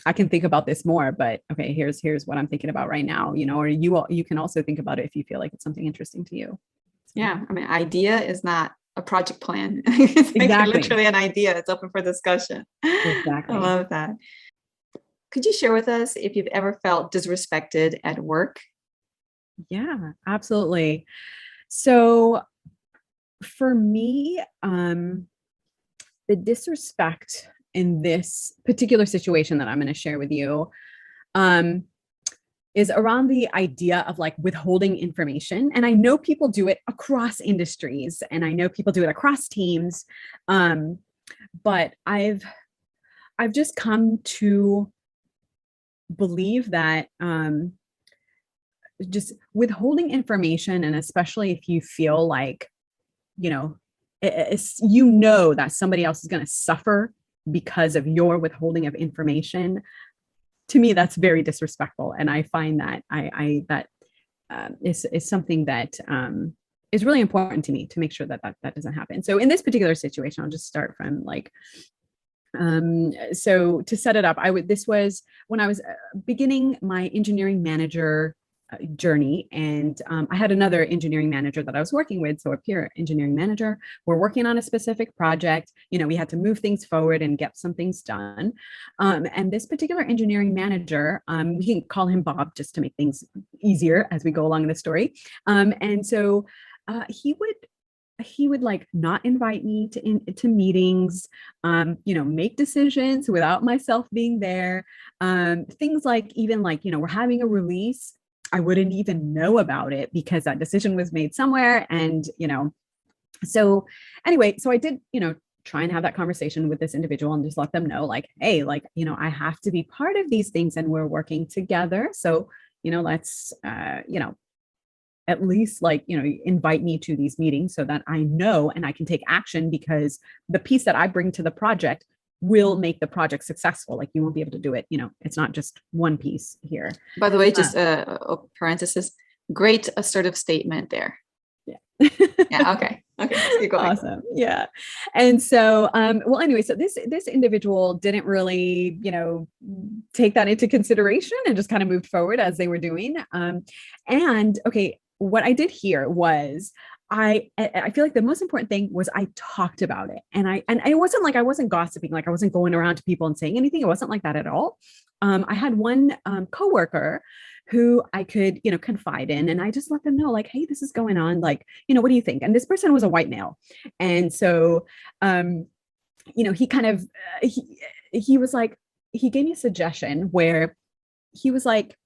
Speaker 1: I can think about this more, but okay, here's what I'm thinking about right now, or you can also think about it if you feel like it's something interesting to you.
Speaker 2: Yeah. I mean, idea is not a project plan. It's
Speaker 1: Exactly.
Speaker 2: literally an idea. It's open for discussion.
Speaker 1: Exactly.
Speaker 2: I love that. Could you share with us if you've ever felt disrespected at work?
Speaker 1: Yeah, absolutely. So for me, the disrespect in this particular situation that I'm going to share with you is around the idea of like withholding information. And I know people do it across industries, and I know people do it across teams. But I've just come to believe that just withholding information, and especially if you feel like, that somebody else is going to suffer because of your withholding of information, to me, that's very disrespectful. And I find that that is something that is really important to me to make sure that doesn't happen. So in this particular situation, I'll just start from like, so to set it up, this was when I was beginning my engineering manager journey. And I had another engineering manager that I was working with. So a peer engineering manager, we're working on a specific project. We had to move things forward and get some things done. And this particular engineering manager, we can call him Bob just to make things easier as we go along in the story. And so he would like not invite me to meetings, make decisions without myself being there. Things like, even like, we're having a release, I wouldn't even know about it because that decision was made somewhere. And, so anyway, so I did, try and have that conversation with this individual and just let them know like, hey, like, I have to be part of these things and we're working together. So, let's, at least like, invite me to these meetings so that I know and I can take action, because the piece that I bring to the project will make the project successful. Like you won't be able to do it. It's not just one piece here.
Speaker 2: By the way, just a parenthesis, great assertive statement there.
Speaker 1: Yeah.
Speaker 2: Yeah. Okay. Keep going.
Speaker 1: Awesome. Yeah. And so, well, anyway, so this individual didn't really, take that into consideration and just kind of moved forward as they were doing. And okay, what I did here was I feel like the most important thing was I talked about it. And it wasn't like I wasn't gossiping, like I wasn't going around to people and saying anything. It wasn't like that at all. I had one coworker who I could, confide in, and I just let them know, like, hey, this is going on. Like, what do you think? And this person was a white male. And so, he kind of, he was like, he gave me a suggestion where he was like,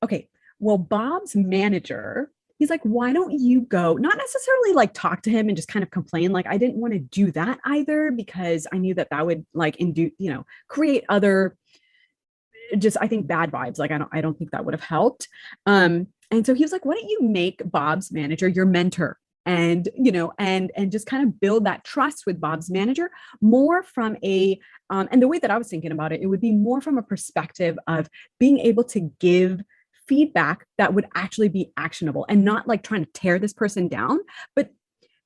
Speaker 1: okay, well, Bob's manager, he's like, why don't you go, not necessarily like talk to him and just kind of complain. Like, I didn't want to do that either, because I knew that would like induce, create other, just, I think, bad vibes. Like, I don't think that would have helped. And so he was like, why don't you make Bob's manager your mentor? And, and just kind of build that trust with Bob's manager more from and the way that I was thinking about it, it would be more from a perspective of being able to give feedback that would actually be actionable, and not like trying to tear this person down, but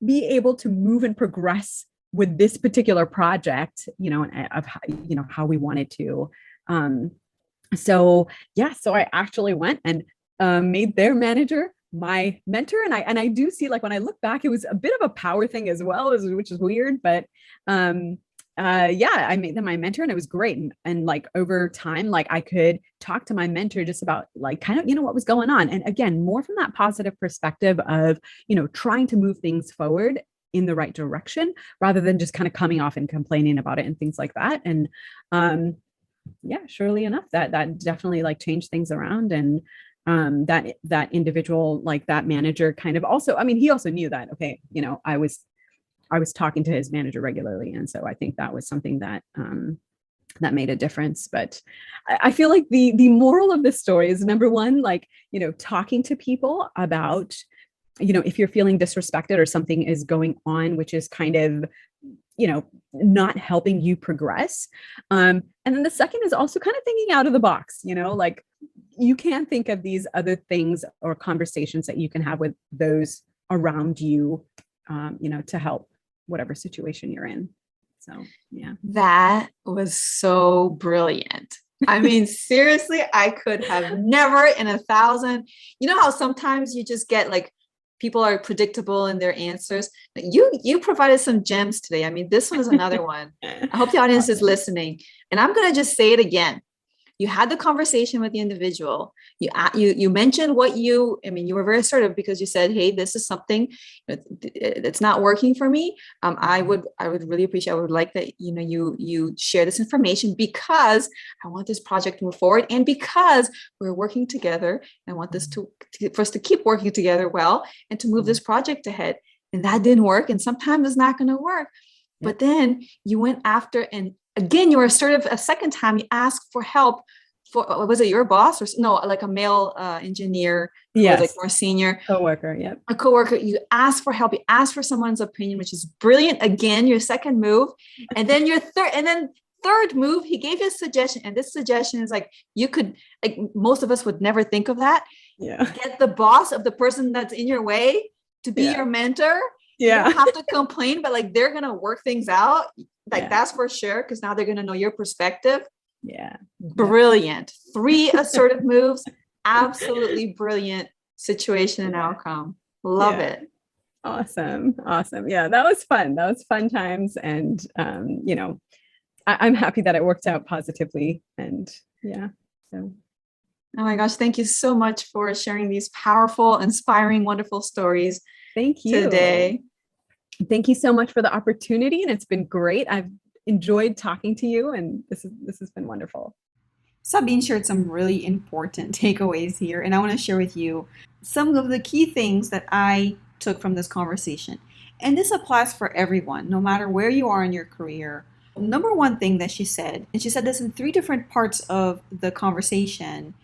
Speaker 1: be able to move and progress with this particular project, of how we wanted to. So I actually went and made their manager my mentor. And I do see, like, when I look back, it was a bit of a power thing as well, which is weird, but I made them my mentor, and it was great. And like over time, like I could talk to my mentor just about like kind of, what was going on. And again, more from that positive perspective of, trying to move things forward in the right direction, rather than just kind of coming off and complaining about it and things like that. And surely enough, that definitely like changed things around. And that individual, like that manager, kind of also, I mean, he also knew that, okay, I was talking to his manager regularly. And so I think that was something that that made a difference. But I feel like the moral of this story is, number one, like, talking to people about, if you're feeling disrespected or something is going on, which is kind of, not helping you progress. And then the second is also kind of thinking out of the box, like you can think of these other things or conversations that you can have with those around you, to help whatever situation you're in. So, yeah.
Speaker 2: That was so brilliant. I mean, seriously, I could have never in 1,000, how sometimes you just get like, people are predictable in their answers. You provided some gems today. I mean, this one is another one. I hope the audience is listening. And I'm going to just say it again. You had the conversation with the individual. You mentioned you were very assertive, because you said, hey, this is something that's not working for me. I would really appreciate, I would like that, you share this information, because I want this project to move forward, and because we're working together. I want this for us to keep working together well, and to move this project ahead. And that didn't work. And sometimes it's not going to work. Yeah. But then you went after, and again, you were assertive a second time. You asked for help for, was it your boss or no, like a male engineer who was like more senior?
Speaker 1: Coworker, yeah.
Speaker 2: A coworker. You asked for help. You asked for someone's opinion, which is brilliant. Again, your second move. And then your third move, he gave you a suggestion. And this suggestion is like, you could, like most of us would never think of that.
Speaker 1: Yeah.
Speaker 2: Get the boss of the person that's in your way to be your mentor.
Speaker 1: Yeah.
Speaker 2: You don't have to complain, but like they're going to work things out. Like that's for sure. Because now they're going to know your perspective.
Speaker 1: Yeah.
Speaker 2: Brilliant. 3 assertive moves. Absolutely brilliant situation and outcome. Love it.
Speaker 1: Awesome. Yeah, that was fun. That was fun times. And, I'm happy that it worked out positively. And so.
Speaker 2: Oh my gosh. Thank you so much for sharing these powerful, inspiring, wonderful stories.
Speaker 1: Thank you.
Speaker 2: Today.
Speaker 1: Thank you so much for the opportunity. And it's been great. I've enjoyed talking to you, and this has been wonderful.
Speaker 3: Sabeen shared some really important takeaways here, and I want to share with you some of the key things that I took from this conversation. And this applies for everyone, no matter where you are in your career. Number one thing that she said, and she said this in 3 different parts of the conversation,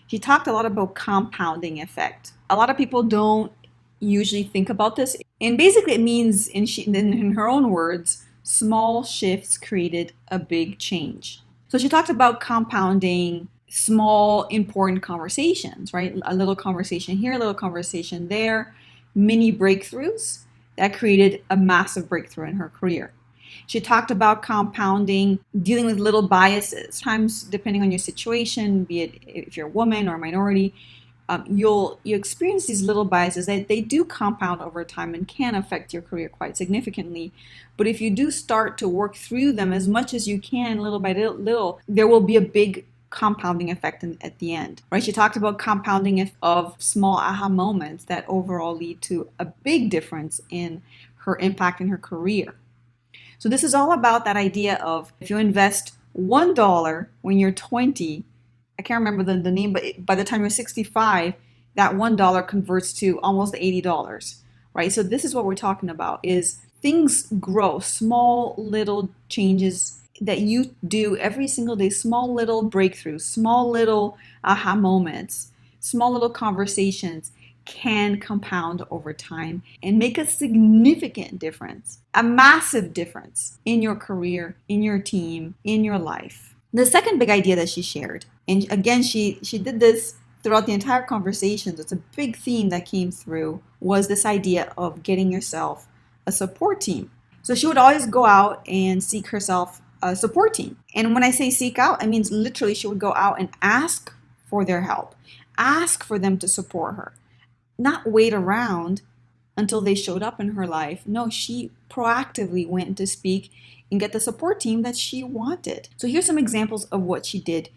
Speaker 3: she talked a lot about compounding effect. A lot of people don't usually think about this. And basically it means, in her own words, small shifts created a big change. So she talked about compounding small, important conversations, right? A little conversation here, a little conversation there, mini breakthroughs that created a massive breakthrough in her career. She talked about compounding, dealing with little biases. Sometimes, depending on your situation, be it if you're a woman or a minority, you experience these little biases that they do compound over time and can affect your career quite significantly. But if you do start to work through them as much as you can, little by little, there will be a big compounding effect at the end, right? She talked about compounding of small aha moments that overall lead to a big difference in her impact in her career. So this is all about that idea of if you invest $1 when you're 20, I can't remember the name, but by the time you're 65, that $1 converts to almost $80, right? So this is what we're talking about, is things grow, small little changes that you do every single day, small little breakthroughs, small little aha moments, small little conversations can compound over time and make a significant difference, a massive difference in your career, in your team, in your life. The second big idea that she shared, and again, she did this throughout the entire conversation, it's a big theme that came through, was this idea of getting yourself a support team. So she would always go out and seek herself a support team. And when I say seek out, I mean literally she would go out and ask for their help, ask for them to support her, not wait around until they showed up in her life. No, she proactively went to speak and get the support team that she wanted. So here's some examples of what she did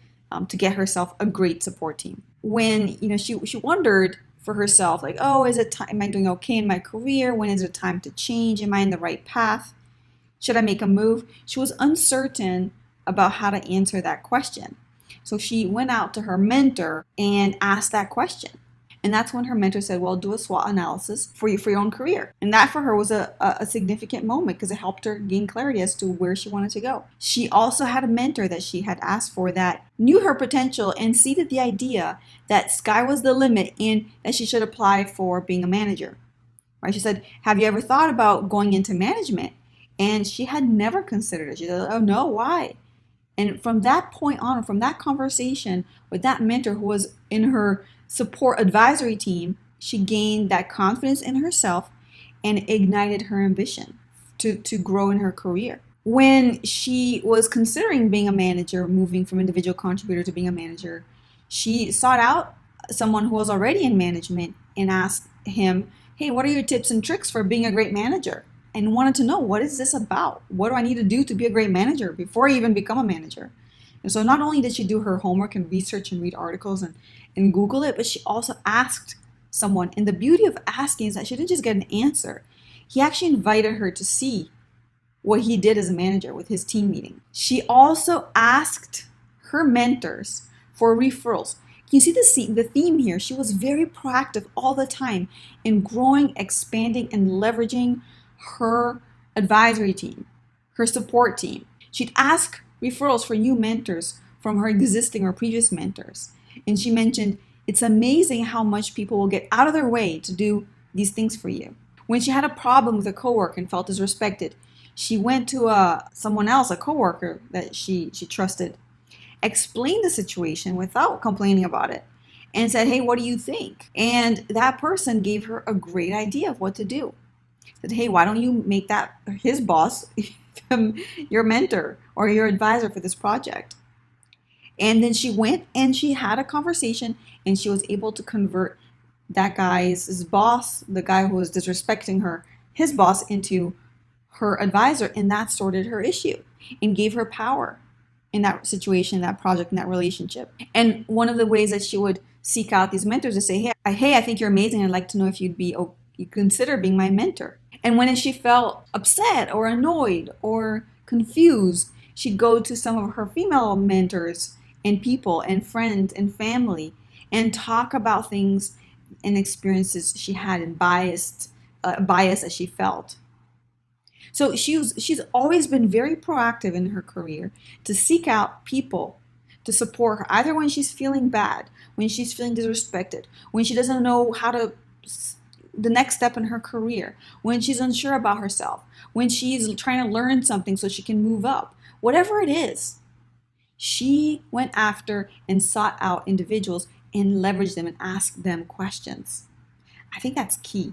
Speaker 3: to get herself a great support team. When she wondered for herself, like, oh, is it time? Am I doing okay in my career? When is it time to change? Am I in the right path? Should I make a move? She was uncertain about how to answer that question. So she went out to her mentor and asked that question. And that's when her mentor said, well, do a SWOT analysis for your own career. And that for her was a significant moment because it helped her gain clarity as to where she wanted to go. She also had a mentor that she had asked for that knew her potential and seeded the idea that sky was the limit and that she should apply for being a manager. Right? She said, have you ever thought about going into management? And she had never considered it. She said, oh no, why? And from that point on, from that conversation with that mentor who was in her support advisory team, she gained that confidence in herself and ignited her ambition to grow in her career. When she was considering being a manager, moving from individual contributor to being a manager, she sought out someone who was already in management and asked him, hey, what are your tips and tricks for being a great manager? And wanted to know, what is this about? What do I need to do to be a great manager before I even become a manager? And so not only did she do her homework and research and read articles and Google it, but she also asked someone. And the beauty of asking is that she didn't just get an answer. He actually invited her to see what he did as a manager with his team meeting. She also asked her mentors for referrals. Can you see the theme here? She was very proactive all the time in growing, expanding, and leveraging her advisory team, her support team. She'd ask referrals for new mentors from her existing or previous mentors. And she mentioned, it's amazing how much people will get out of their way to do these things for you. When she had a problem with a coworker and felt disrespected, she went to someone else, a coworker that she trusted, explained the situation without complaining about it, and said, hey, what do you think? And that person gave her a great idea of what to do. Said, hey, why don't you make that his boss your mentor or your advisor for this project? And then she went and she had a conversation and she was able to convert that guy's boss, the guy who was disrespecting her, his boss, into her advisor, and that sorted her issue and gave her power in that situation, that project, in that relationship. And one of the ways that she would seek out these mentors is say, hey, I think you're amazing. I'd like to know if you consider being my mentor. And when she felt upset or annoyed or confused, she'd go to some of her female mentors and people and friends and family and talk about things and experiences she had and bias that she felt. So she's always been very proactive in her career to seek out people to support her, either when she's feeling bad, when she's feeling disrespected, when she doesn't know the next step in her career, when she's unsure about herself, when she's trying to learn something so she can move up, whatever it is. She went after and sought out individuals and leveraged them and asked them questions. I think that's key.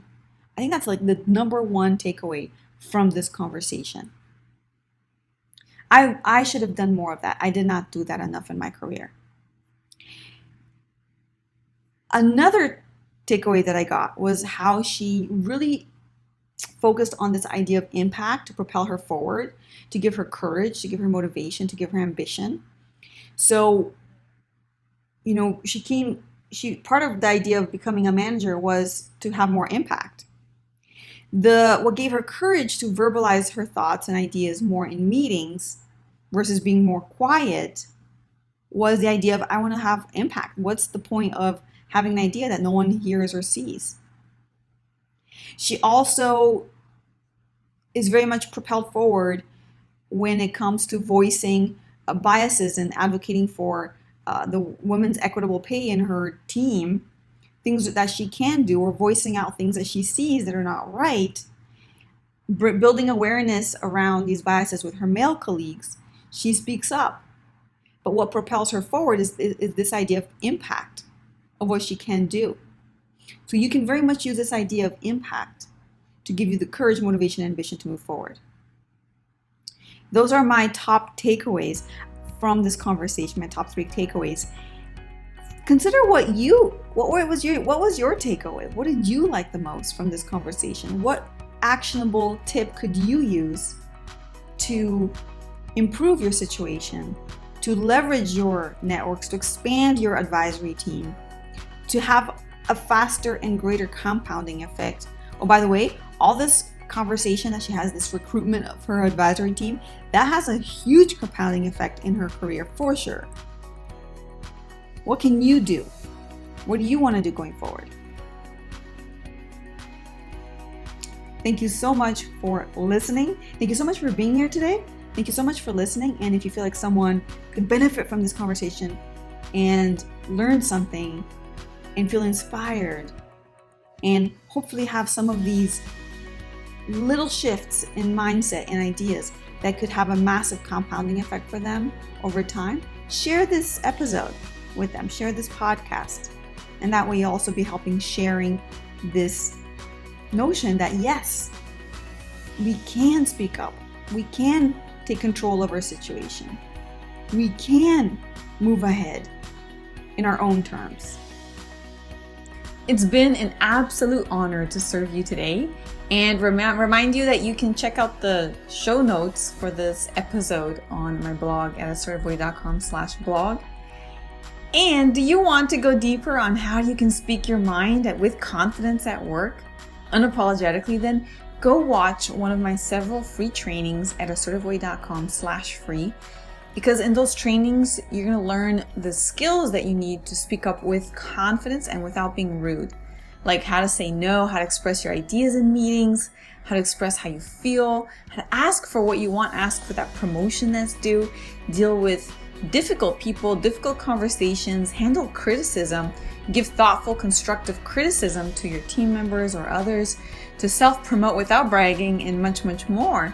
Speaker 3: I think that's like the number one takeaway from this conversation. I should have done more of that. I did not do that enough in my career.
Speaker 4: Another takeaway that I got was how she really focused on this idea of impact to propel her forward, to give her courage, to give her motivation, to give her ambition. So, she part of the idea of becoming a manager was to have more impact. What gave her courage to verbalize her thoughts and ideas more in meetings versus being more quiet was the idea of, I want to have impact. What's the point of having an idea that no one hears or sees? She also is very much propelled forward when it comes to voicing biases and advocating for the women's equitable pay in her team, things that she can do, or voicing out things that she sees that are not right, building awareness around these biases with her male colleagues. She speaks up. But what propels her forward is this idea of impact, of what she can do. So you can very much use this idea of impact to give you the courage, motivation, and ambition to move forward. Those are my top takeaways from this conversation, my top 3 takeaways. Consider what was your takeaway? What did you like the most from this conversation? What actionable tip could you use to improve your situation, to leverage your networks, to expand your advisory team, to have a faster and greater compounding effect? Oh, by the way, all this conversation that she has, this recruitment of her advisory team, that has a huge compounding effect in her career for sure. What can you do? What do you want to do going forward? Thank you so much for listening. Thank you so much for being here today. Thank you so much for listening. And if you feel like someone could benefit from this conversation and learn something and feel inspired and hopefully have some of these little shifts in mindset and ideas that could have a massive compounding effect for them over time, share this episode with them, share this podcast. And that way you'll also be helping sharing this notion that yes, we can speak up. We can take control of our situation. We can move ahead in our own terms.
Speaker 3: It's been an absolute honor to serve you today, and remind you that you can check out the show notes for this episode on my blog at assertiveway.com/blog. And do you want to go deeper on how you can speak your mind with confidence at work, unapologetically? Then go watch one of my several free trainings at assertiveway.com/free. Because in those trainings, you're going to learn the skills that you need to speak up with confidence and without being rude. Like how to say no, how to express your ideas in meetings, how to express how you feel, how to ask for what you want, ask for that promotion that's due, deal with difficult people, difficult conversations, handle criticism, give thoughtful, constructive criticism to your team members or others, to self-promote without bragging, and much, much more.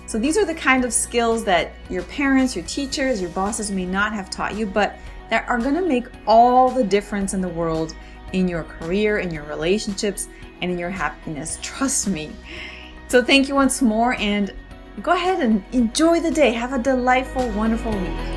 Speaker 3: So these are the kind of skills that your parents, your teachers, your bosses may not have taught you, but that are going to make all the difference in the world in your career, in your relationships, and in your happiness. Trust me. So thank you once more, and go ahead and enjoy the day. Have a delightful, wonderful week.